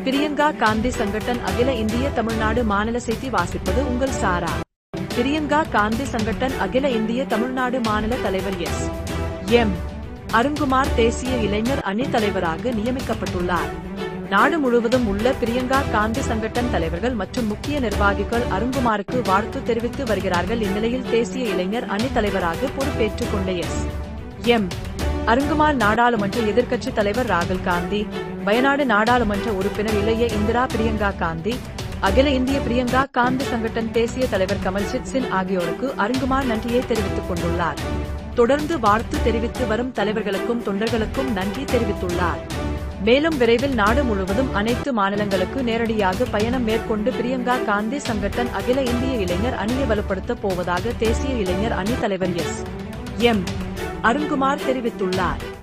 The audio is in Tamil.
பிரியங்கா காந்தி சங்கட்டன் அகில இந்திய தமிழ்நாடு மாநில செய்தி வாசிப்பது உங்கள் சாரா. பிரியங்கா காந்தி சங்கட்டன் அகில இந்திய தமிழ்நாடு மாநில தலைவர் எம். அருண்குமார் தேசிய இளைஞர் அணி தலைவராக நியமிக்கப்பட்டுள்ளார். நாடு முழுவதும் உள்ள பிரியங்கா காந்தி சங்கட்டன் தலைவர்கள் மற்றும் முக்கிய நிர்வாகிகள் அருண்குமாருக்கு வாழ்த்து தெரிவித்து வருகிறார்கள். இந்நிலையில் தேசிய இளைஞர் அணி தலைவராக பொறுப்பேற்றுக் கொண்ட எம். அருண்குமார் நாடாளுமன்ற எதிர்க்கட்சி தலைவர் ராகுல் காந்தி, வயநாடு நாடாளுமன்ற உறுப்பினர் இளைய இந்திரா பிரியங்கா காந்தி, அகில இந்திய பிரியங்கா காந்தி சங்கட்டன் தேசிய தலைவர் கமல்ஜித் சிங் ஆகியோருக்கு அருண்குமார் நன்றியை தெரிவித்துக் கொண்டுள்ளார். தொடர்ந்து வாழ்த்து தெரிவித்து வரும் தலைவர்களுக்கும் தொண்டர்களுக்கும் நன்றி தெரிவித்துள்ளார். மேலும் விரைவில் நாடு முழுவதும் அனைத்து மாநிலங்களுக்கு நேரடியாக பயணம் மேற்கொண்டு பிரியங்கா காந்தி சங்கட்டன் அகில இந்திய இளைஞர் அணியை வலுப்படுத்தப் போவதாக தேசிய இளைஞர் அணி தலைவர் எம். அருண்குமார் தெரிவித்துள்ளார்.